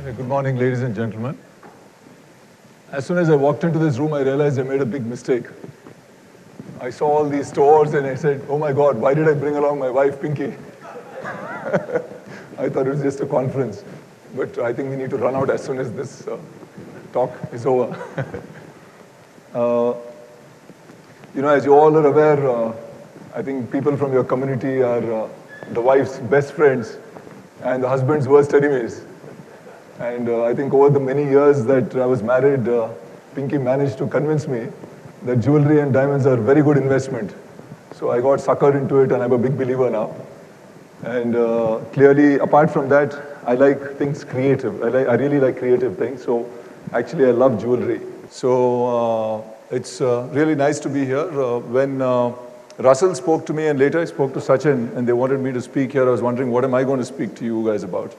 Good morning, ladies and gentlemen. As soon as I walked into this room, I realized I made a big mistake. I saw all these stores and I said, oh my God, why did I bring along my wife, Pinky? I thought it was just a conference. But I think we need to run out as soon as this talk is over. As you all are aware, I think people from your community are the wife's best friends and the husband's worst enemies. And I think over the many years that I was married, Pinky managed to convince me that jewelry and diamonds are a very good investment. So I got suckered into it and I'm a big believer now. And clearly, apart from that, I like things creative. I really like creative things. So actually, I love jewelry. So it's really nice to be here. When Russell spoke to me and later I spoke to Sachin and they wanted me to speak here, I was wondering, what am I going to speak to you guys about?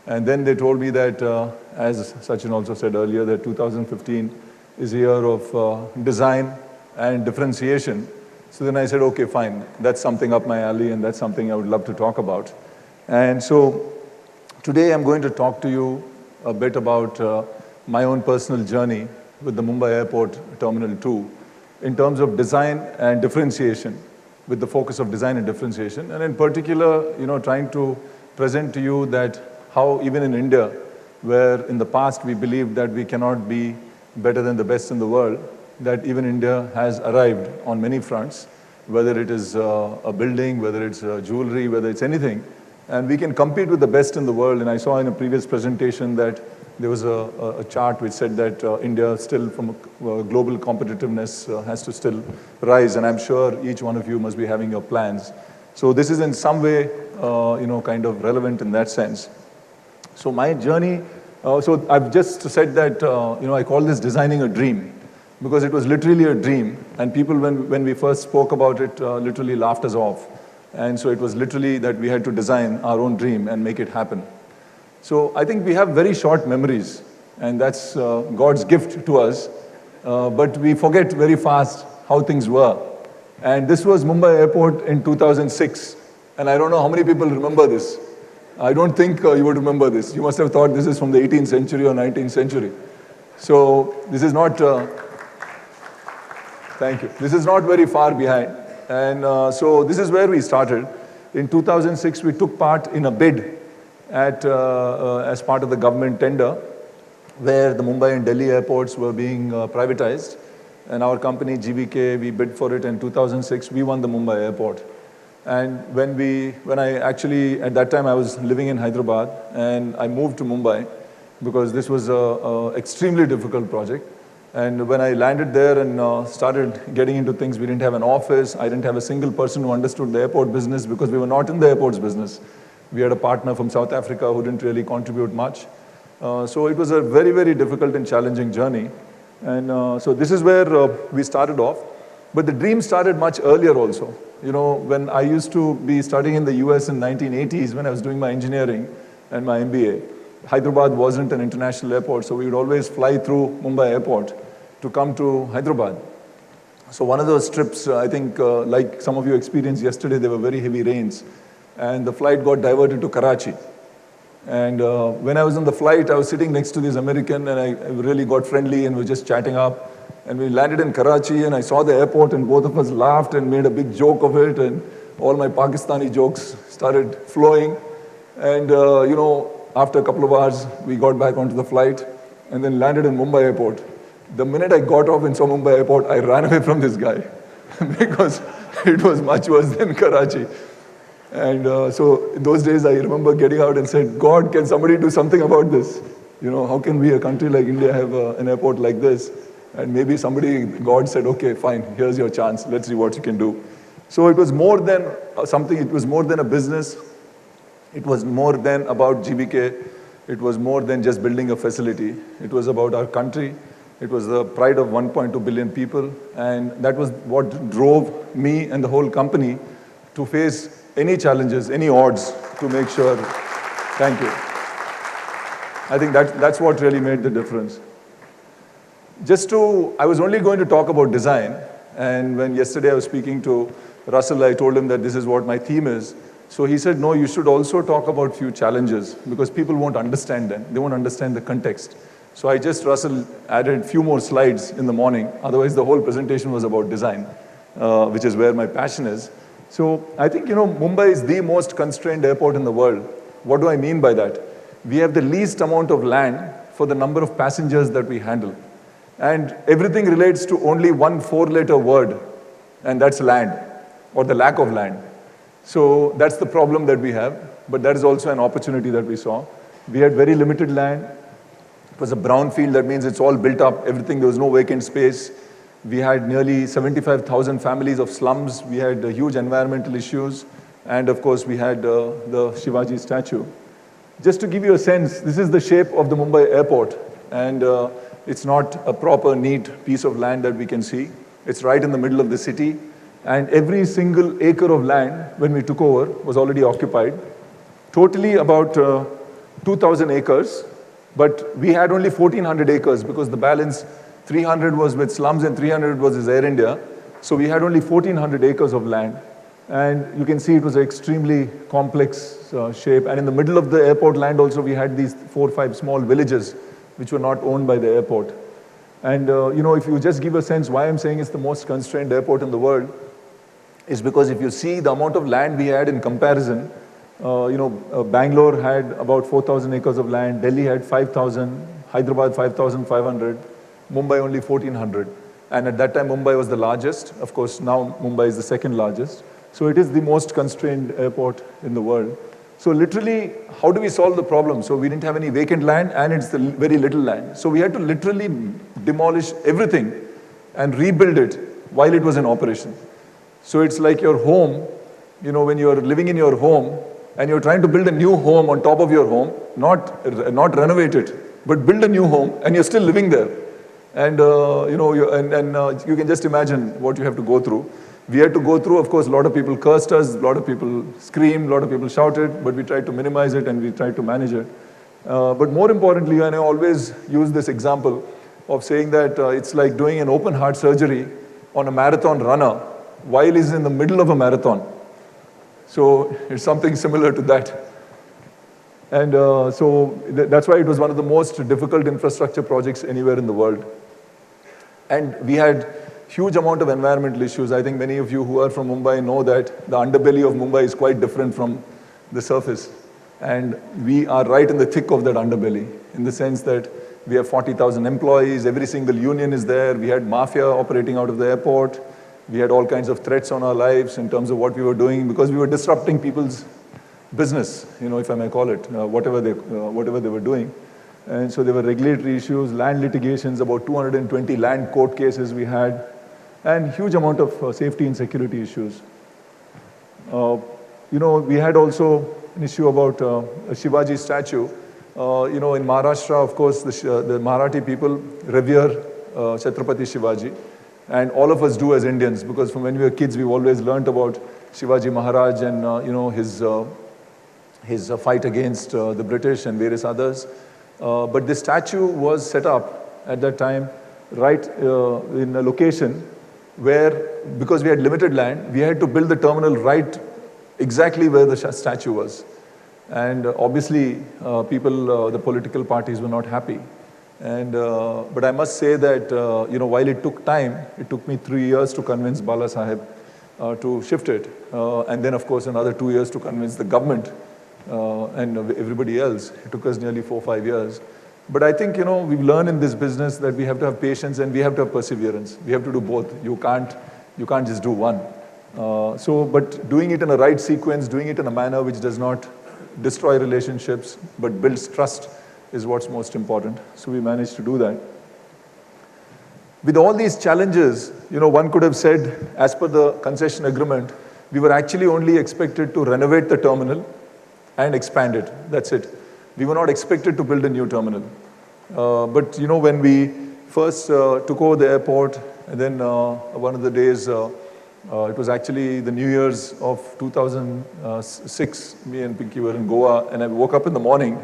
And then they told me that, as Sachin also said earlier, that 2015 is a year of design and differentiation. So then I said, okay, fine, that's something up my alley and that's something I would love to talk about. And so today I'm going to talk to you a bit about my own personal journey with the Mumbai Airport Terminal 2 in terms of design and differentiation, with the focus of design and differentiation. And in particular, trying to present to you that how even in India, where in the past we believed that we cannot be better than the best in the world, that even India has arrived on many fronts, whether it is a building, whether it's jewelry, whether it's anything, and we can compete with the best in the world. And I saw in a previous presentation that there was a chart which said that India still from a global competitiveness has to still rise, and I'm sure each one of you must be having your plans. So this is in some way, kind of relevant in that sense. So my journey, so I've just said that, I call this designing a dream, because it was literally a dream. And people, when we first spoke about it, literally laughed us off. And so it was literally that we had to design our own dream and make it happen. So I think we have very short memories, and that's God's gift to us. But we forget very fast how things were. And this was Mumbai Airport in 2006. And I don't know how many people remember this. I don't think you would remember this. You must have thought this is from the 18th century or 19th century. So this is not, thank you. This is not very far behind. And so this is where we started. In 2006, we took part in a bid as part of the government tender, where the Mumbai and Delhi airports were being privatized. And our company, GVK, we bid for it in 2006. We won the Mumbai airport. And when I actually, at that time I was living in Hyderabad and I moved to Mumbai because this was an extremely difficult project. And when I landed there and started getting into things, we didn't have an office. I didn't have a single person who understood the airport business because we were not in the airports business. We had a partner from South Africa who didn't really contribute much. So it was a very, very difficult and challenging journey. And so this is where we started off. But the dream started much earlier also. When I used to be studying in the US in 1980s, when I was doing my engineering and my MBA, Hyderabad wasn't an international airport, so we would always fly through Mumbai Airport to come to Hyderabad. So one of those trips, I think, like some of you experienced yesterday, there were very heavy rains, and the flight got diverted to Karachi. And when I was on the flight, I was sitting next to this American, and I really got friendly and was just chatting up. And we landed in Karachi, and I saw the airport, and both of us laughed and made a big joke of it, and all my Pakistani jokes started flowing. And, after a couple of hours, we got back onto the flight, and then landed in Mumbai Airport. The minute I got off and saw Mumbai Airport, I ran away from this guy, because it was much worse than Karachi. And so in those days, I remember getting out and said, God, can somebody do something about this? How can we, a country like India, have an airport like this? And maybe God said, okay, fine, here's your chance. Let's see what you can do. So it was more than something. It was more than a business. It was more than about GBK. It was more than just building a facility. It was about our country. It was the pride of 1.2 billion people. And that was what drove me and the whole company to face any challenges, any odds, to make sure. Thank you. I think that's what really made the difference. I was only going to talk about design, and when yesterday I was speaking to Russell, I told him that this is what my theme is, So he said, no, you should also talk about few challenges because people won't understand them. They won't understand the context. So I just, Russell, added a few more slides in the morning. Otherwise, the whole presentation was about design, which is where my passion is. So I think, Mumbai is the most constrained airport in the world. What do I mean by that? We have the least amount of land for the number of passengers that we handle. And everything relates to only one four-letter word, and that's land, or the lack of land. So that's the problem that we have, but that is also an opportunity that we saw. We had very limited land. It was a brownfield, that means it's all built up, everything, there was no vacant space. We had nearly 75,000 families of slums. We had huge environmental issues. And of course, we had the Shivaji statue. Just to give you a sense, this is the shape of the Mumbai airport. And it's not a proper, neat piece of land that we can see. It's right in the middle of the city. And every single acre of land, when we took over, was already occupied. Totally about 2,000 acres. But we had only 1,400 acres because the balance 300 was with slums and 300 was with Air India. So we had only 1,400 acres of land. And you can see it was an extremely complex shape. And in the middle of the airport land also, we had these 4 or 5 small villages which were not owned by the airport. And if you just give a sense why I'm saying it's the most constrained airport in the world, is because if you see the amount of land we had in comparison, Bangalore had about 4,000 acres of land, Delhi had 5,000, Hyderabad 5,500, Mumbai only 1,400. And at that time, Mumbai was the largest. Of course, now Mumbai is the second largest. So it is the most constrained airport in the world. So literally, how do we solve the problem? So we didn't have any vacant land, and it's the very little land. So we had to literally demolish everything and rebuild it while it was in operation. So it's like your home, when you're living in your home, and you're trying to build a new home on top of your home, not renovate it, but build a new home, and you're still living there. And, you can just imagine what you have to go through. We had to go through, of course, a lot of people cursed us, a lot of people screamed, a lot of people shouted, but we tried to minimize it and we tried to manage it. But more importantly, and I always use this example of saying that it's like doing an open heart surgery on a marathon runner while he's in the middle of a marathon. So it's something similar to that. And that's why it was one of the most difficult infrastructure projects anywhere in the world. And we had huge amount of environmental issues. I think many of you who are from Mumbai know that the underbelly of Mumbai is quite different from the surface. And we are right in the thick of that underbelly, in the sense that we have 40,000 employees, every single union is there, we had mafia operating out of the airport, we had all kinds of threats on our lives in terms of what we were doing, because we were disrupting people's business, if I may call it, whatever they were doing. And so there were regulatory issues, land litigations, about 220 land court cases we had, and huge amount of safety and security issues. We had also an issue about a Shivaji statue. In Maharashtra, of course, the Marathi people revere Chhatrapati Shivaji, and all of us do as Indians, because from when we were kids, we've always learnt about Shivaji Maharaj and his fight against the British and various others. But this statue was set up at that time right in a location where, because we had limited land, we had to build the terminal right exactly where the statue was. And obviously, the political parties were not happy. And but I must say that, while it took time, it took me 3 years to convince Bala Saheb to shift it. And then, of course, another 2 years to convince the government and everybody else. It took us nearly 4 or 5 years. But I think, we've learned in this business that we have to have patience and we have to have perseverance. We have to do both. You can't just do one. But doing it in a right sequence, doing it in a manner which does not destroy relationships, but builds trust is what's most important. So we managed to do that. With all these challenges, one could have said, as per the concession agreement, we were actually only expected to renovate the terminal and expand it. That's it. We were not expected to build a new terminal. But when we first took over the airport, and then one of the days, it was actually the New Year's of 2006, me and Pinky were in Goa, and I woke up in the morning,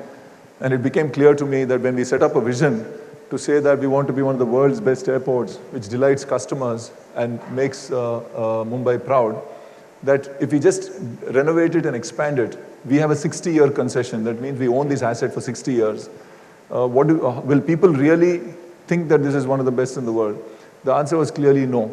and it became clear to me that when we set up a vision to say that we want to be one of the world's best airports, which delights customers and makes Mumbai proud, that if we just renovate it and expand it, we have a 60-year concession. That means we own this asset for 60 years. Will people really think that this is one of the best in the world? The answer was clearly no.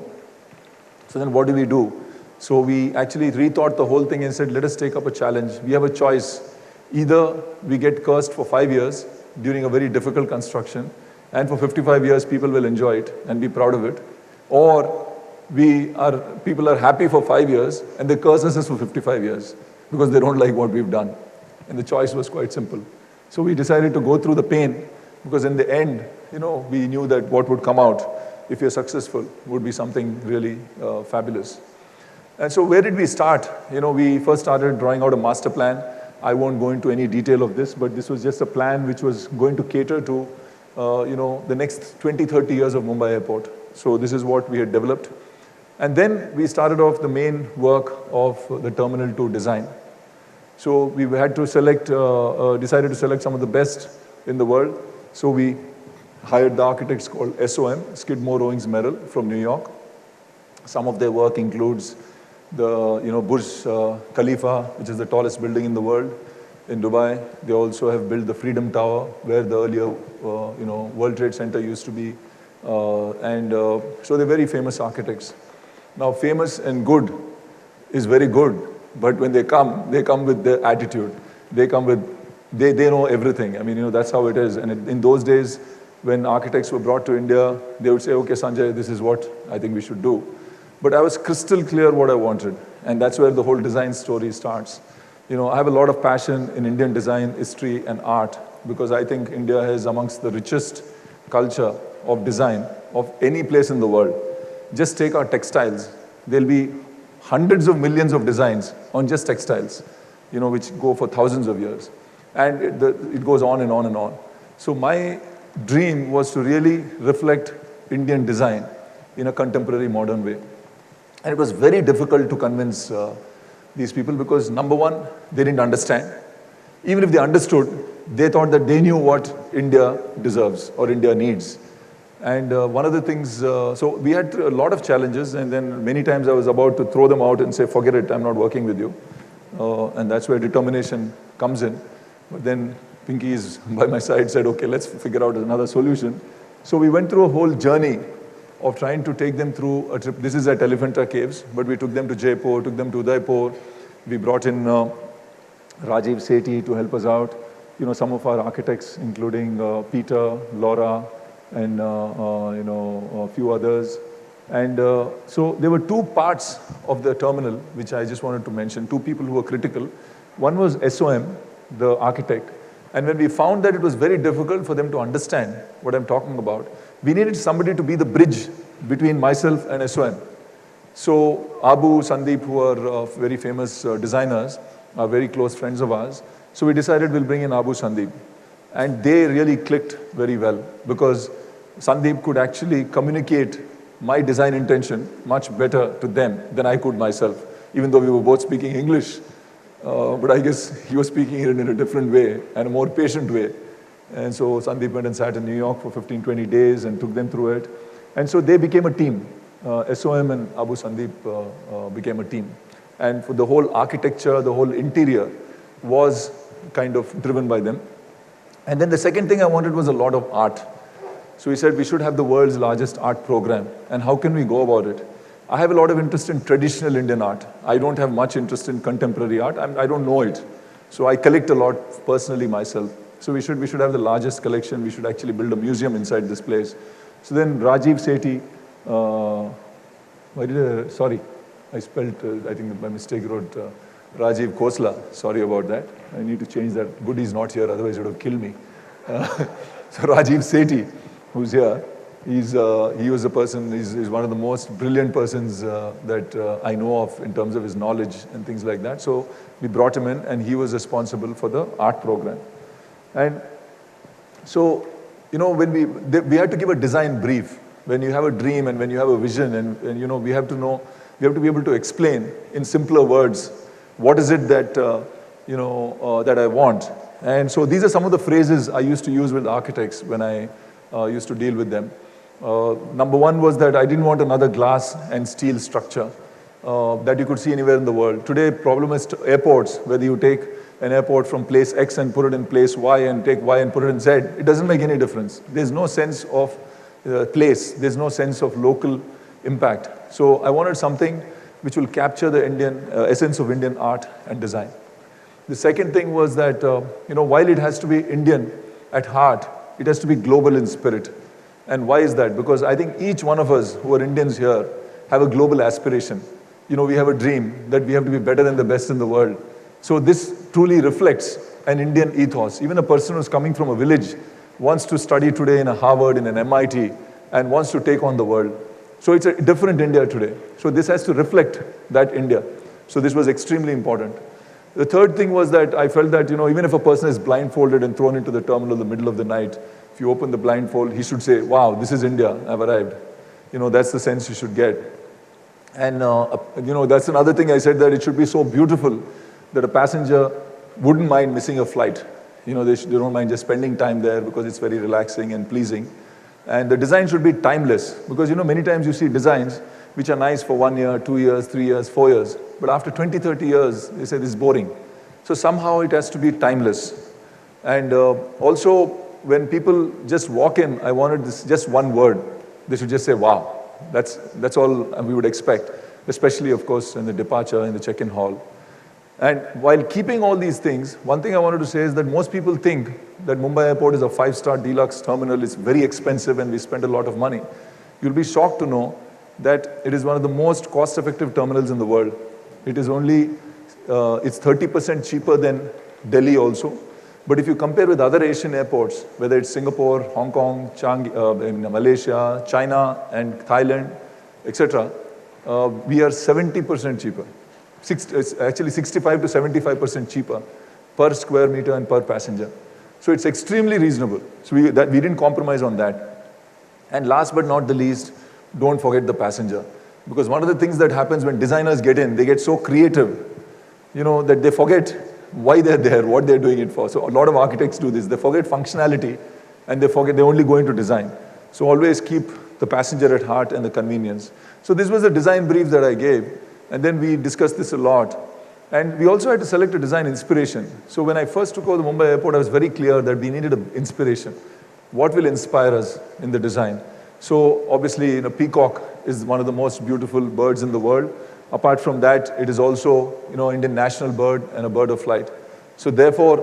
So then what do we do? So we actually rethought the whole thing and said, let us take up a challenge. We have a choice. Either we get cursed for 5 years during a very difficult construction, and for 55 years people will enjoy it and be proud of it, or people are happy for 5 years and they curse us for 55 years because they don't like what we've done. And the choice was quite simple. So we decided to go through the pain, because in the end, we knew that what would come out if you're successful would be something really fabulous. And so where did we start? We first started drawing out a master plan. I won't go into any detail of this, but this was just a plan which was going to cater to the next 20, 30 years of Mumbai Airport. So this is what we had developed. And then we started off the main work of the Terminal 2 design. So we had to decided to select some of the best in the world. So we hired the architects called SOM, Skidmore, Owings Merrill, from New York. Some of their work includes the Burj Khalifa, which is the tallest building in the world in Dubai. They also have built the Freedom Tower, where the earlier World Trade Center used to be. So they're very famous architects. Now, famous and good is very good, but when they come with their attitude. They know everything. I mean, that's how it is. And in those days, when architects were brought to India, they would say, okay, Sanjay, this is what I think we should do. But I was crystal clear what I wanted. And that's where the whole design story starts. I have a lot of passion in Indian design, history, and art, because I think India has amongst the richest culture of design of any place in the world. Just take our textiles. There'll be hundreds of millions of designs on just textiles, which go for thousands of years. And it goes on and on and on. So my dream was to really reflect Indian design in a contemporary modern way. And it was very difficult to convince these people, because number one, they didn't understand. Even if they understood, they thought that they knew what India deserves or India needs. And one of the things, so we had a lot of challenges, and then many times I was about to throw them out and say, forget it, I'm not working with you. And that's where determination comes in. But then Pinky is by my side, said, okay, let's figure out another solution. So we went through a whole journey of trying to take them through a trip. This is at Elephanta Caves, but we took them to Jaipur, took them to Udaipur. We brought in Rajiv Sethi to help us out. Some of our architects, including Peter, Laura, and a few others. And so there were two parts of the terminal which I just wanted to mention, two people who were critical. One was SOM, the architect. And when we found that it was very difficult for them to understand what I'm talking about, we needed somebody to be the bridge between myself and SOM. So Abu, Sandeep, who are very famous designers, are very close friends of ours. So we decided we'll bring in Abu, Sandeep. And they really clicked very well, because Sandeep could actually communicate my design intention much better to them than I could myself, even though we were both speaking English. But I guess he was speaking it in a different way and a more patient way. And so Sandeep went and sat in New York for 15, 20 days and took them through it. And so they became a team. SOM and Abu Sandeep became a team. And for the whole architecture, the whole interior was kind of driven by them. And then the second thing I wanted was a lot of art. So we said we should have the world's largest art program. And how can we go about it? I have a lot of interest in traditional Indian art. I don't have much interest in contemporary art. I don't know it. So I collect a lot personally myself. So we should have the largest collection. We should actually build a museum inside this place. So then Rajiv Sethi, I spelled, I think by mistake wrote Rajiv Khosla. Sorry about that. I need to change that. Goody's not here, otherwise it would have killed me. So Rajiv Sethi, who's here, he was a person, he's one of the most brilliant persons that I know of in terms of his knowledge and things like that. So we brought him in, and he was responsible for the art program. And so, when we had to give a design brief. When you have a dream and when you have a vision, and we have to be able to explain in simpler words, what is it that, that I want. And so these are some of the phrases I used to use with architects when I used to deal with them. Number one was that I didn't want another glass and steel structure. that you could see anywhere in the world. Today, problem is airports, whether you take an airport from place X and put it in place Y and take Y and put it in Z, it doesn't make any difference. There's no sense of place. There's no sense of local impact. So I wanted something which will capture the Indian essence of Indian art and design. The second thing was that, while it has to be Indian at heart, it has to be global in spirit. And why is that? Because I think each one of us who are Indians here have a global aspiration. We have a dream that we have to be better than the best in the world. So this truly reflects an Indian ethos. Even a person who's coming from a village wants to study today in a Harvard, in an MIT, and wants to take on the world. So it's a different India today. So this has to reflect that India. So this was extremely important. The third thing was that I felt that, even if a person is blindfolded and thrown into the terminal in the middle of the night, if you open the blindfold, he should say, wow, this is India, I've arrived. That's the sense you should get. And, that's another thing I said, that it should be so beautiful that a passenger wouldn't mind missing a flight. They don't mind just spending time there because it's very relaxing and pleasing. And the design should be timeless because, many times you see designs which are nice for 1 year, 2 years, 3 years, 4 years. But after 20, 30 years, they say this is boring. So somehow it has to be timeless. And also, when people just walk in, I wanted this just one word. They should just say, wow. That's all we would expect, especially, of course, in the departure, in the check-in hall. And while keeping all these things, one thing I wanted to say is that most people think that Mumbai Airport is a 5-star deluxe terminal. It's very expensive and we spend a lot of money. You'll be shocked to know that it is one of the most cost-effective terminals in the world. It is only, it's 30% cheaper than Delhi also. But if you compare with other Asian airports, whether it's Singapore, Hong Kong, Malaysia, China, and Thailand, etc., we are 70% cheaper. It's actually 65 to 75% cheaper per square meter and per passenger. So it's extremely reasonable. So we didn't compromise on that. And last but not the least, don't forget the passenger. Because one of the things that happens when designers get in, they get so creative, that they forget why they're there, what they're doing it for. So a lot of architects do this. They forget functionality and they only go into design. So always keep the passenger at heart and the convenience. So this was the design brief that I gave. And then we discussed this a lot. And we also had to select a design inspiration. So when I first took over the Mumbai airport, I was very clear that we needed an inspiration. What will inspire us in the design? So obviously, peacock is one of the most beautiful birds in the world. Apart from that, it is also, Indian national bird and a bird of flight. So therefore,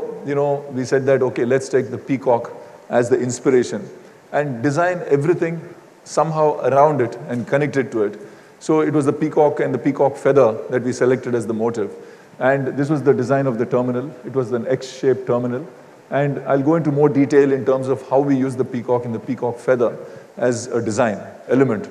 we said that, okay, let's take the peacock as the inspiration and design everything somehow around it and connect it to it. So it was the peacock and the peacock feather that we selected as the motive. And this was the design of the terminal. It was an X-shaped terminal. And I'll go into more detail in terms of how we use the peacock and the peacock feather as a design element.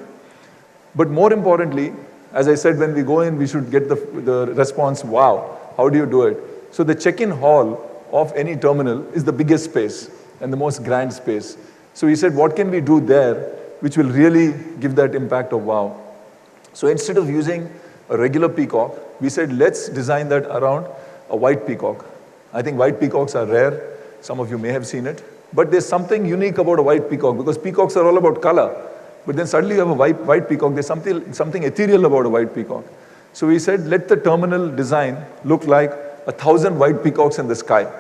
But more importantly, as I said, when we go in, we should get the response, wow, how do you do it? So the check-in hall of any terminal is the biggest space and the most grand space. So we said, what can we do there which will really give that impact of wow? So instead of using a regular peacock, we said, let's design that around a white peacock. I think white peacocks are rare. Some of you may have seen it. But there's something unique about a white peacock because peacocks are all about color. But then suddenly you have a white peacock. There's something ethereal about a white peacock. So we said, let the terminal design look like 1,000 white peacocks in the sky.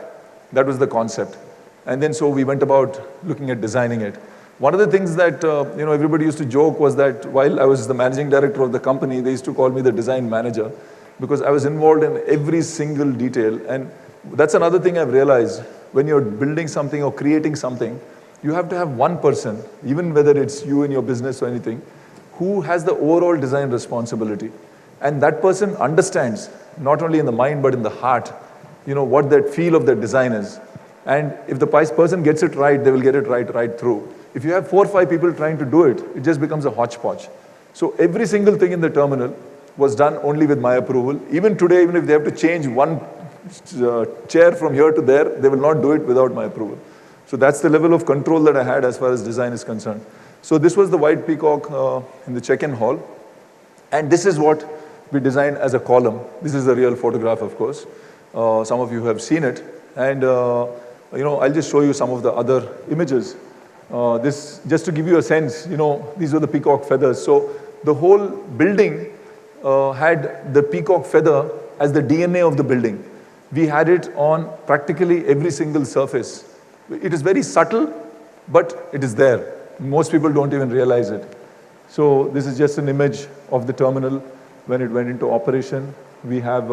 That was the concept. And then so we went about looking at designing it. One of the things that everybody used to joke was that while I was the managing director of the company, they used to call me the design manager because I was involved in every single detail. And that's another thing I've realized. When you're building something or creating something, you have to have one person, even whether it's you in your business or anything, who has the overall design responsibility. And that person understands, not only in the mind, but in the heart, what that feel of that design is. And if the person gets it right, they will get it right through. If you have 4 or 5 people trying to do it, it just becomes a hodgepodge. So every single thing in the terminal was done only with my approval. Even today, even if they have to change one chair from here to there, they will not do it without my approval. So that's the level of control that I had as far as design is concerned. So this was the white peacock in the check-in hall. And this is what we designed as a column. This is a real photograph, of course. Some of you have seen it. And I'll just show you some of the other images. This, just to give you a sense, these were the peacock feathers. So the whole building had the peacock feather as the DNA of the building. We had it on practically every single surface. It is very subtle, but it is there. Most people don't even realize it. So this is just an image of the terminal when it went into operation. We have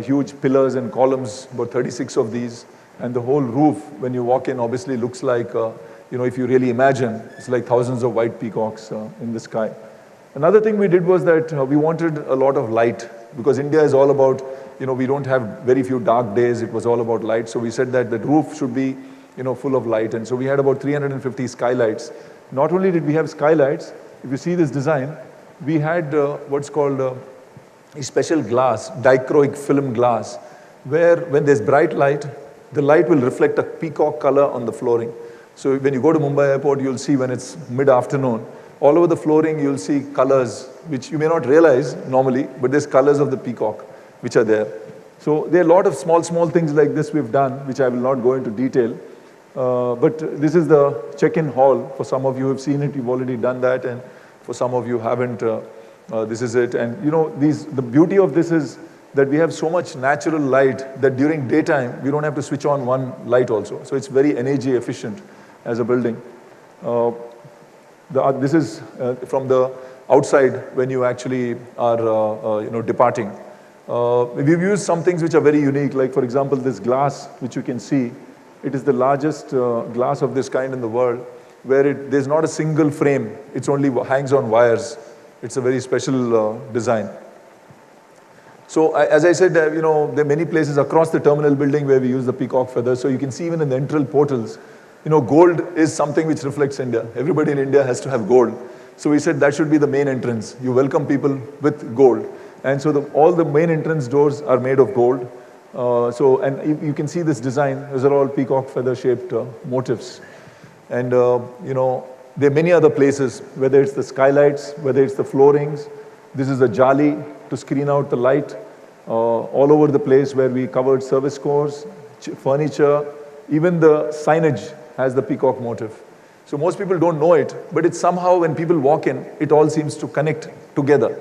huge pillars and columns, about 36 of these, and the whole roof, when you walk in, obviously looks like, if you really imagine, it's like thousands of white peacocks in the sky. Another thing we did was that we wanted a lot of light, because India is all about, we don't have very few dark days. It was all about light. So we said that the roof should be, full of light. And so we had about 350 skylights. Not only did we have skylights, if you see this design, we had what's called a special glass, dichroic film glass, where when there's bright light, the light will reflect a peacock color on the flooring. So when you go to Mumbai airport, you'll see when it's mid-afternoon, all over the flooring, you'll see colors, which you may not realize normally, but there's colors of the peacock, which are there. So there are a lot of small things like this we've done, which I will not go into detail. But this is the check-in hall. For some of you who have seen it, you've already done that. And for some of you who haven't, this is it. And the beauty of this is that we have so much natural light that during daytime, we don't have to switch on one light also. So it's very energy efficient as a building. This is from the outside when you actually are departing. We've used some things which are very unique, like for example this glass which you can see. It is the largest glass of this kind in the world, where there's not a single frame. It's only hangs on wires. It's a very special design. So as I said, there are many places across the terminal building where we use the peacock feathers. So you can see even in the entrance portals, gold is something which reflects India. Everybody in India has to have gold. So we said that should be the main entrance. You welcome people with gold. And so all the main entrance doors are made of gold. And you can see this design. Those are all peacock feather shaped motifs. And, there are many other places, whether it's the skylights, whether it's the floorings. This is a jali to screen out the light. All over the place where we covered service cores, furniture, even the signage has the peacock motif. So most people don't know it, but it's somehow when people walk in, it all seems to connect together.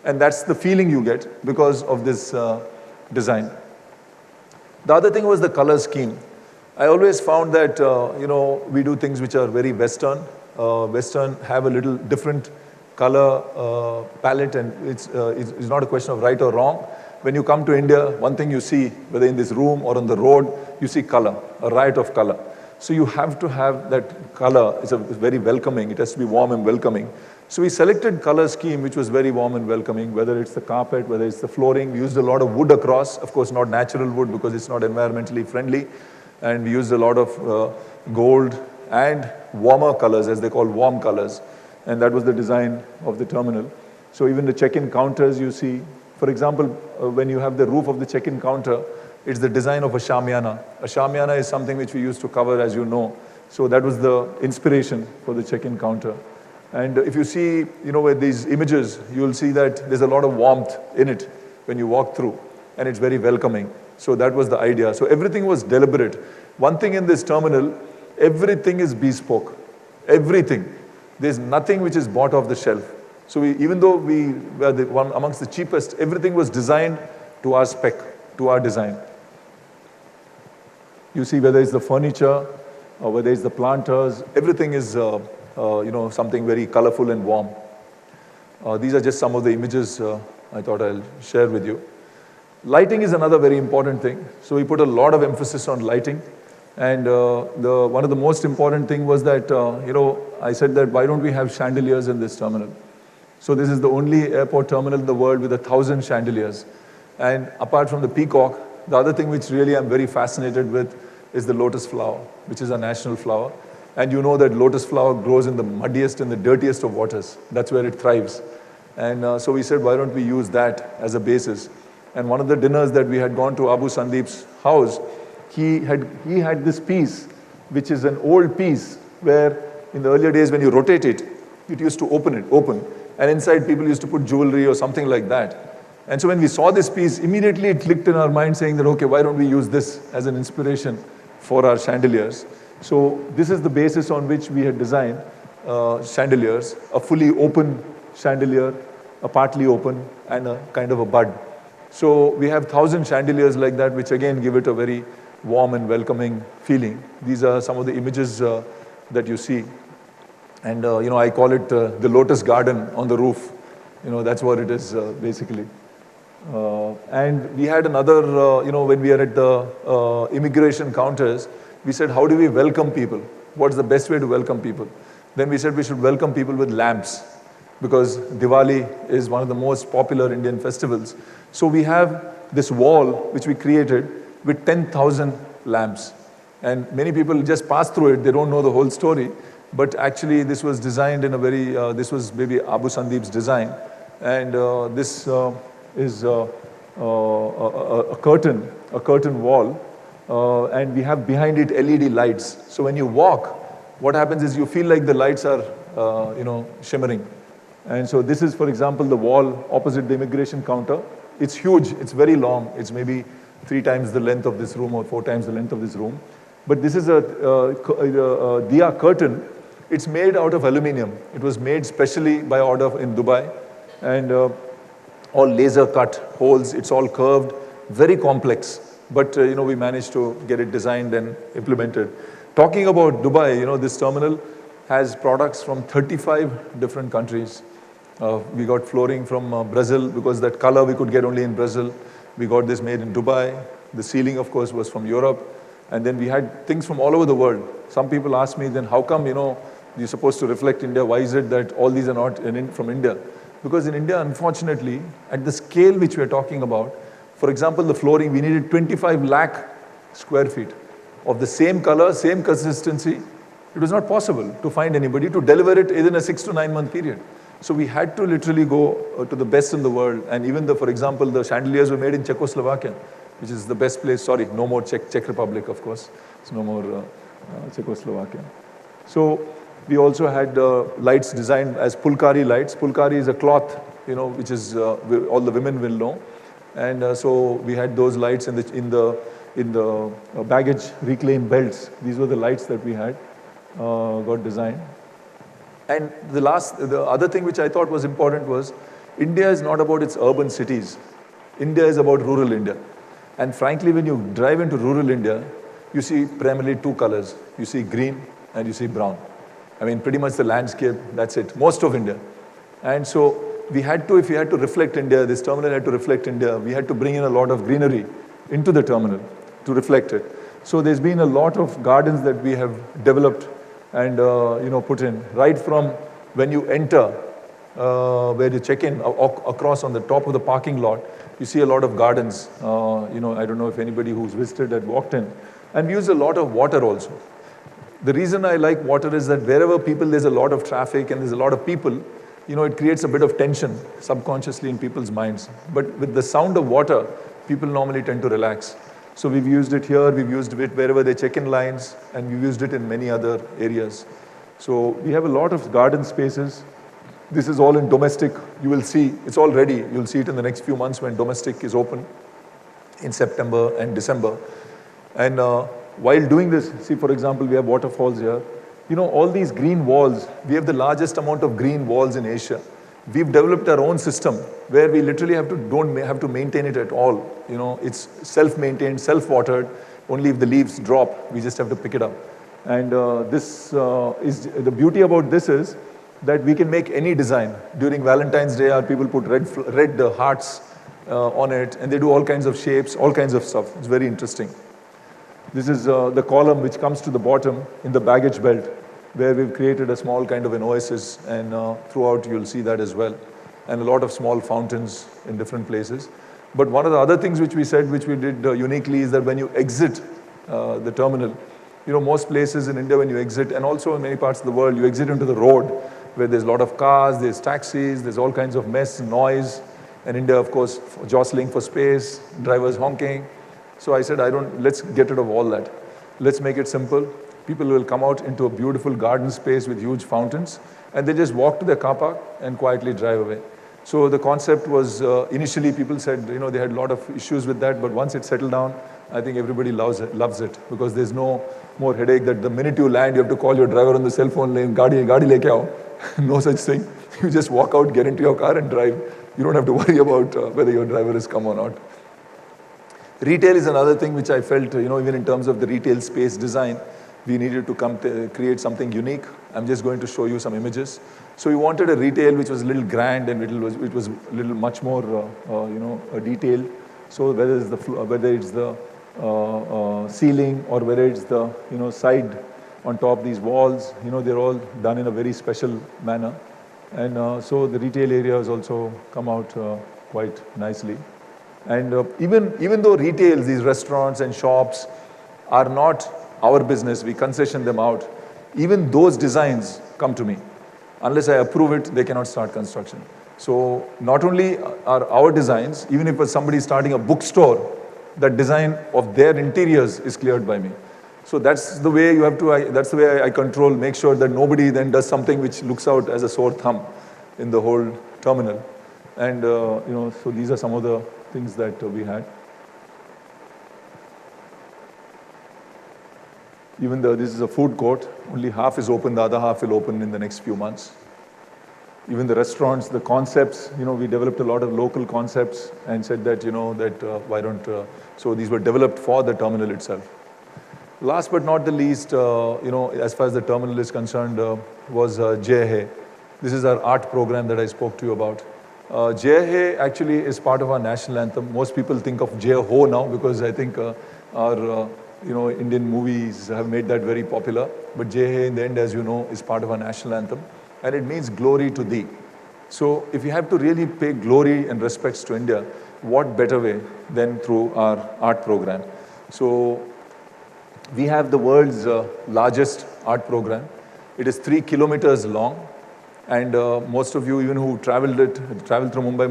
And that's the feeling you get because of this design. The other thing was the color scheme. I always found that, we do things which are very Western. Western have a little different color palette, and it's not a question of right or wrong. When you come to India, one thing you see, whether in this room or on the road, you see color, a riot of color. So you have to have that color. It's very welcoming. It has to be warm and welcoming. So we selected color scheme which was very warm and welcoming, whether it's the carpet, whether it's the flooring. We used a lot of wood across, of course not natural wood because it's not environmentally friendly. And we used a lot of gold and warmer colors, as they call warm colors. And that was the design of the terminal. So even the check-in counters you see, for example, when you have the roof of the check-in counter, it's the design of a shamiana. A shamiana is something which we used to cover, as you know. So that was the inspiration for the check-in counter. And if you see, with these images, you'll see that there's a lot of warmth in it when you walk through, and it's very welcoming. So that was the idea. So everything was deliberate. One thing in this terminal, everything is bespoke. Everything. There's nothing which is bought off the shelf. So even though we were the one amongst the cheapest, everything was designed to our spec, to our design. You see whether it's the furniture, or whether it's the planters, everything is something very colorful and warm. These are just some of the images I thought I'll share with you. Lighting is another very important thing. So we put a lot of emphasis on lighting. And one of the most important thing was that, I said that why don't we have chandeliers in this terminal? So this is the only airport terminal in the world with 1,000 chandeliers. And apart from the peacock, the other thing which really I'm very fascinated with is the lotus flower, which is a national flower. And you know that lotus flower grows in the muddiest and the dirtiest of waters. That's where it thrives. And so we said, why don't we use that as a basis? And one of the dinners that we had gone to Abu Sandeep's house, he had this piece, which is an old piece, where in the earlier days when you rotate it, it used to open. And inside people used to put jewelry or something like that. And so when we saw this piece, immediately it clicked in our mind saying that, okay, why don't we use this as an inspiration for our chandeliers? So this is the basis on which we had designed chandeliers, a fully open chandelier, a partly open, and a kind of a bud. So we have 1,000 chandeliers like that, which again give it a very warm and welcoming feeling. These are some of the images that you see. And, I call it the lotus garden on the roof. That's what it is, basically. And we had another, when we are at the immigration counters, we said, how do we welcome people? What's the best way to welcome people? Then we said we should welcome people with lamps, because Diwali is one of the most popular Indian festivals. So we have this wall which we created with 10,000 lamps. And many people just pass through it, they don't know the whole story. But actually this was designed in a very, this was maybe Abu Sandeep's design. And this is a curtain wall. And we have behind it LED lights. So when you walk, what happens is you feel like the lights are, shimmering. And so this is, for example, the wall opposite the immigration counter. It's huge, it's very long. It's maybe 3 times the length of this room or 4 times the length of this room. But this is a diya curtain. It's made out of aluminum. It was made specially by order in Dubai. And all laser cut holes, it's all curved, very complex. But, we managed to get it designed and implemented. Talking about Dubai, this terminal has products from 35 different countries. We got flooring from Brazil, because that color we could get only in Brazil. We got this made in Dubai. The ceiling, of course, was from Europe. And then we had things from all over the world. Some people ask me, then how come, you're supposed to reflect India? Why is it that all these are not from India? Because in India, unfortunately, at the scale which we're talking about, for example, the flooring, we needed 25 lakh square feet of the same color, same consistency. It was not possible to find anybody to deliver it within a 6 to 9 month period. So we had to literally go to the best in the world. And even for example, the chandeliers were made in Czechoslovakia, which is the best place. Sorry, no more Czech Republic, of course. It's no more Czechoslovakia. So we also had lights designed as pulkari lights. Pulkari is a cloth, which is all the women will know. And so we had those lights in the baggage reclaim belts. These were the lights that we had got designed. And the other thing which I thought was important was, India is not about its urban cities. India is about rural India. And frankly, when you drive into rural India, you see primarily 2 colors. You see green and you see brown. I mean, pretty much the landscape, that's it. Most of India. And so if we had to reflect India, this terminal had to reflect India, we had to bring in a lot of greenery into the terminal to reflect it. So there's been a lot of gardens that we have developed and put in, right from when you enter, where you check in, across on the top of the parking lot, you see a lot of gardens. I don't know if anybody who's visited had walked in. And we use a lot of water also. The reason I like water is that wherever there's a lot of traffic and there's a lot of people, it creates a bit of tension subconsciously in people's minds. But with the sound of water, people normally tend to relax. So we've used it here, we've used it wherever they check-in lines, and we've used it in many other areas. So we have a lot of garden spaces. This is all in domestic. You will see, it's all ready. You'll see it in the next few months when domestic is open in September and December. And while doing this, see, for example, we have waterfalls here. All these green walls, we have the largest amount of green walls in Asia. We've developed our own system where we literally don't have to maintain it at all. It's self-maintained, self-watered. Only if the leaves drop, we just have to pick it up. And the beauty about this is that we can make any design. During Valentine's Day, our people put red hearts on it, and they do all kinds of shapes, all kinds of stuff. It's very interesting. This is the column which comes to the bottom in the baggage belt, where we've created a small kind of an oasis, and throughout you'll see that as well. And a lot of small fountains in different places. But one of the other things which we did uniquely, is that when you exit the terminal, most places in India when you exit, and also in many parts of the world, you exit into the road, where there's a lot of cars, there's taxis, there's all kinds of mess, noise. And India, of course, jostling for space, drivers honking. So I said, let's get rid of all that. Let's make it simple. People will come out into a beautiful garden space with huge fountains, and they just walk to their car park and quietly drive away. So the concept was, initially people said, they had a lot of issues with that, but once it settled down, I think everybody loves it, because there's no more headache that the minute you land, you have to call your driver on the cell phone lane, gaadi leke aao, No such thing. You just walk out, get into your car and drive. You don't have to worry about whether your driver has come or not. Retail is another thing which I felt, even in terms of the retail space design, we needed to come to create something unique. I'm just going to show you some images. So we wanted a retail which was a little grand and it was a little much more, detailed. So whether it's the ceiling or whether it's the, side on top these walls, they're all done in a very special manner. And so the retail area has also come out quite nicely. And even though retail, these restaurants and shops are not our business, we concession them out, even those designs come to me. Unless I approve it, they cannot start construction. So not only are our designs, even if somebody is starting a bookstore, that design of their interiors is cleared by me. So that's the way you have to, that's the way I control, make sure that nobody then does something which looks out as a sore thumb in the whole terminal. And, so these are some of the things that we had. Even though this is a food court, only half is open, the other half will open in the next few months. Even the restaurants, the concepts, we developed a lot of local concepts and said that, why don't, so these were developed for the terminal itself. Last but not the least, as far as the terminal is concerned, was Jai Hai. This is our art program that I spoke to you about. Jai Hai actually is part of our national anthem. Most people think of Jai Ho now because I think our Indian movies have made that very popular. But Jai Hai in the end, as you know, is part of our national anthem. And it means glory to thee. So if you have to really pay glory and respects to India, what better way than through our art program? So we have the world's largest art program. It is 3 kilometers long. And most of you, even who traveled through Mumbai,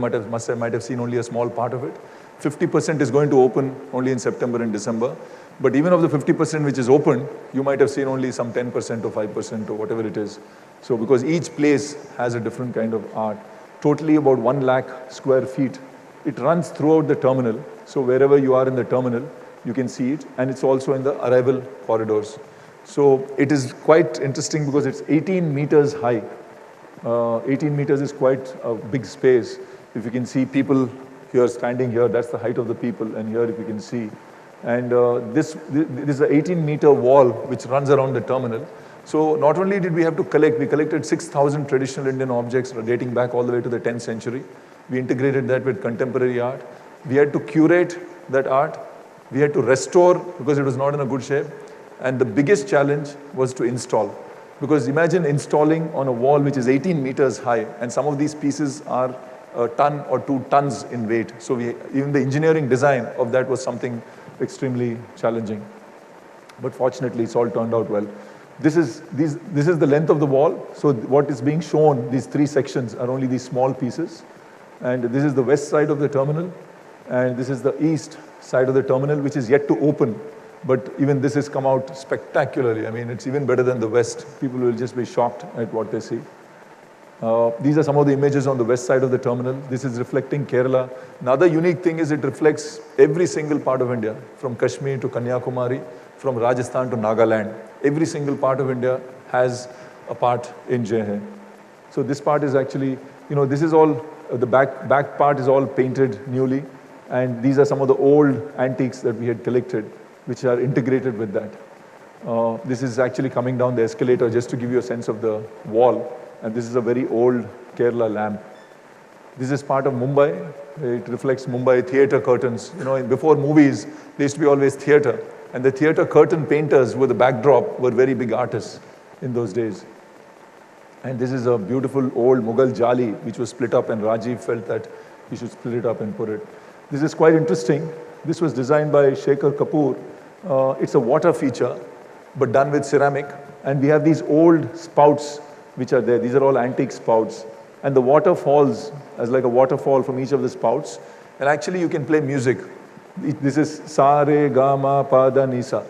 might have seen only a small part of it. 50% is going to open only in September and December. But even of the 50% which is open, you might have seen only some 10% or 5% or whatever it is. So because each place has a different kind of art. Totally about 1 lakh square feet. It runs throughout the terminal. So wherever you are in the terminal, you can see it. And it's also in the arrival corridors. So it is quite interesting because it's 18 meters high. 18 meters is quite a big space. If you can see people here standing here, that's the height of the people. And here if you can see. And this is an 18-meter wall which runs around the terminal. So not only did we have to we collected 6,000 traditional Indian objects dating back all the way to the 10th century. We integrated that with contemporary art. We had to curate that art. We had to restore because it was not in a good shape. And the biggest challenge was to install. Because imagine installing on a wall which is 18 meters high, and some of these pieces are a ton or 2 tons in weight. So even the engineering design of that was something extremely challenging. But fortunately, it's all turned out well. This is the length of the wall. So what is being shown, these 3 sections, are only these small pieces. And this is the west side of the terminal. And this is the east side of the terminal, which is yet to open. But even this has come out spectacularly. I mean, it's even better than the west. People will just be shocked at what they see. These are some of the images on the west side of the terminal. This is reflecting Kerala. Another unique thing is it reflects every single part of India, from Kashmir to Kanyakumari, from Rajasthan to Nagaland. Every single part of India has a part in Jai Hai. So this part is actually, this is all, the back part is all painted newly. And these are some of the old antiques that we had collected, which are integrated with that. This is actually coming down the escalator just to give you a sense of the wall. And this is a very old Kerala lamp. This is part of Mumbai. It reflects Mumbai theater curtains. Before movies, there used to be always theater. And the theater curtain painters with the backdrop were very big artists in those days. And this is a beautiful old Mughal jali, which was split up, and Rajiv felt that he should split it up and put it. This is quite interesting. This was designed by Shekhar Kapoor. It's a water feature, but done with ceramic. And we have these old spouts which are there. These are all antique spouts. And the water falls as like a waterfall from each of the spouts. And actually you can play music. This is Sa, Re, Ga, Ma, Pa, Da, Ni, Sa.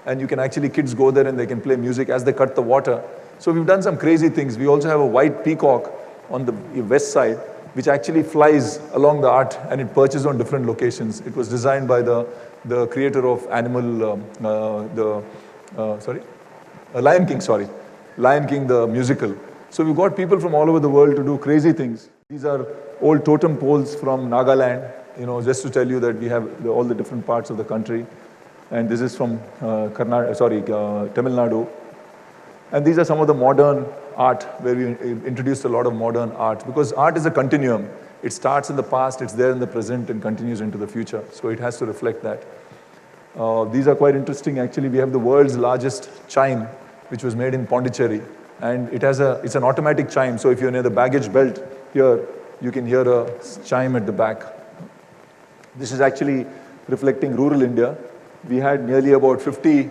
And you can actually, kids go there and they can play music as they cut the water. So we've done some crazy things. We also have a white peacock on the west side, which actually flies along the art and it perches on different locations. It was designed by the creator of Lion King, the musical. So we've got people from all over the world to do crazy things. These are old totem poles from Nagaland, just to tell you that we have all the different parts of the country. And this is from Tamil Nadu. And these are some of the modern art where we introduced a lot of modern art, because art is a continuum. It starts in the past, it's there in the present, and continues into the future. So it has to reflect that. These are quite interesting. Actually, we have the world's largest chime, which was made in Pondicherry. And it's an automatic chime. So if you're near the baggage belt here, you can hear a chime at the back. This is actually reflecting rural India. We had nearly about 50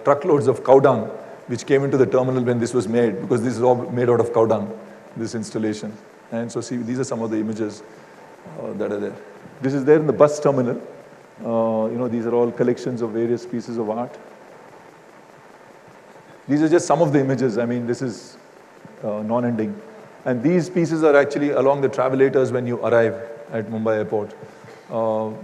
truckloads of cow dung, which came into the terminal when this was made, because this is all made out of cow dung, this installation. And so see, these are some of the images that are there. This is there in the bus terminal. These are all collections of various pieces of art. These are just some of the images. I mean, this is non-ending. And these pieces are actually along the travelators when you arrive at Mumbai airport.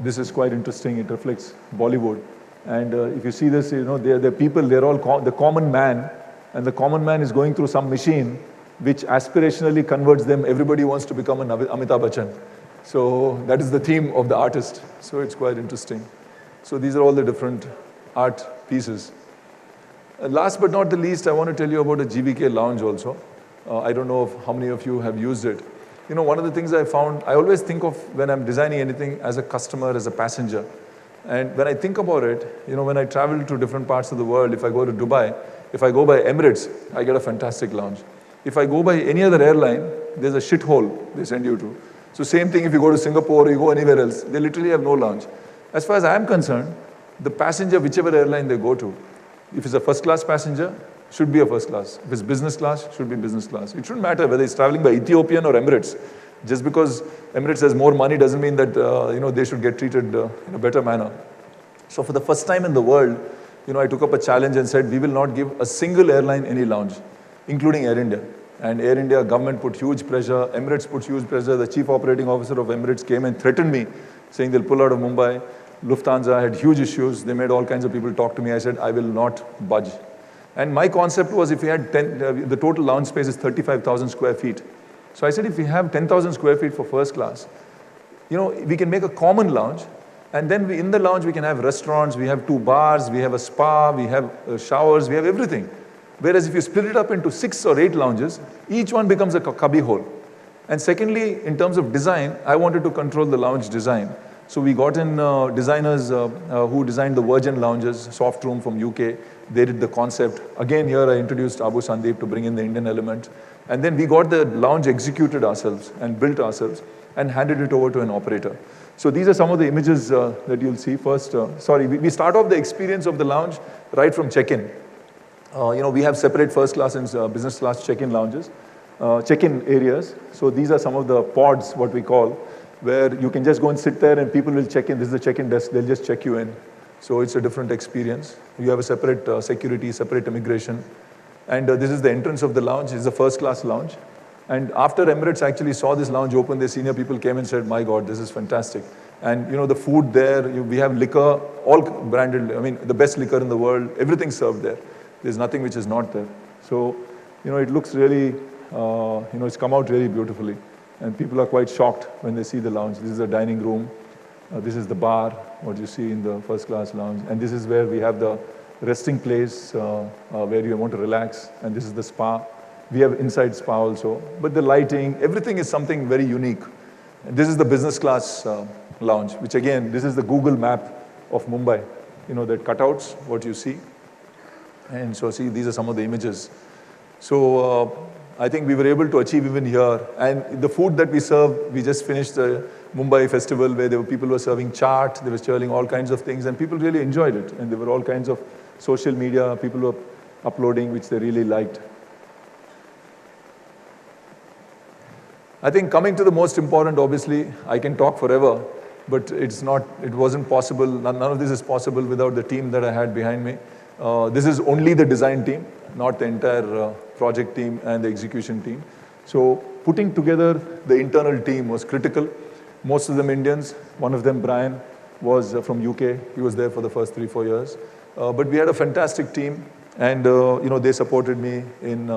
This is quite interesting. It reflects Bollywood. And if you see this, they're people, they're all the common man. And the common man is going through some machine which aspirationally converts them. Everybody wants to become an Amitabh Bachchan. So that is the theme of the artist. So it's quite interesting. So these are all the different art pieces. Last but not the least, I want to tell you about a GVK lounge also. I don't know how many of you have used it. One of the things I found, I always think of when I'm designing anything as a customer, as a passenger. And when I think about it, when I travel to different parts of the world, if I go to Dubai, if I go by Emirates, I get a fantastic lounge. If I go by any other airline, there's a shithole they send you to. So same thing if you go to Singapore or you go anywhere else, they literally have no lounge. As far as I'm concerned, the passenger, whichever airline they go to, if it's a first class passenger, should be a first class. If it's business class, should be business class. It shouldn't matter whether he's traveling by Ethiopian or Emirates. Just because Emirates has more money doesn't mean that they should get treated in a better manner. So for the first time in the world, I took up a challenge and said, we will not give a single airline any lounge, including Air India. And Air India government put huge pressure, Emirates put huge pressure. The chief operating officer of Emirates came and threatened me, saying they'll pull out of Mumbai. Lufthansa had huge issues. They made all kinds of people talk to me. I said, I will not budge. And my concept was, if we had the total lounge space is 35,000 square feet. So I said, if we have 10,000 square feet for first class, we can make a common lounge. And then in the lounge, we can have restaurants, we have 2 bars, we have a spa, we have showers, we have everything. Whereas if you split it up into 6 or 8 lounges, each one becomes a cubby hole. And secondly, in terms of design, I wanted to control the lounge design. So we got in designers who designed the Virgin lounges, Soft Room from UK. They did the concept. Again, here I introduced Abu Sandeep to bring in the Indian element. And then we got the lounge executed ourselves and built ourselves and handed it over to an operator. So these are some of the images that you'll see. First, we start off the experience of the lounge right from check-in. We have separate first class and business class check-in lounges, check-in areas. So these are some of the pods, what we call, where you can just go and sit there and people will check in. This is the check-in desk. They'll just check you in. So it's a different experience. You have a separate security, separate immigration. And this is the entrance of the lounge. It's a first-class lounge. And after Emirates actually saw this lounge open, the senior people came and said, my God, this is fantastic. And the food there, we have liquor, all branded, the best liquor in the world, everything served there. There's nothing which is not there. So, it looks really, it's come out really beautifully. And people are quite shocked when they see the lounge. This is the dining room. This is the bar, what you see in the first class lounge. And this is where we have the resting place where you want to relax. And this is the spa. We have inside spa also. But the lighting, everything is something very unique. And this is the business class lounge, which again, this is the Google map of Mumbai. That cutouts, what you see. And so see, these are some of the images. So I think we were able to achieve even here. And the food that we serve, we just finished the Mumbai festival where people were serving chaat, they were serving all kinds of things, and people really enjoyed it. And there were all kinds of social media, people were uploading, which they really liked. I think coming to the most important, obviously, I can talk forever, but it wasn't possible, none of this is possible without the team that I had behind me. This is only the design team, not the entire project team and the execution team. So putting together the internal team was critical. Most of them Indians. One of them, Brian, was from UK. He was there for the first 3-4 years. But we had a fantastic team, and they supported me in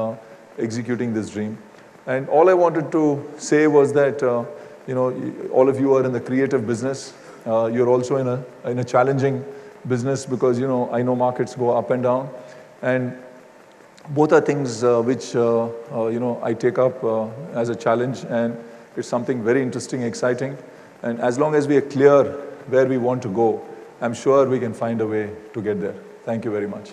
executing this dream. And all I wanted to say was that, all of you are in the creative business. You're also in a challenging business because, I know markets go up and down. And both are things which, I take up as a challenge, and it's something very interesting, exciting. And as long as we are clear where we want to go, I'm sure we can find a way to get there. Thank you very much.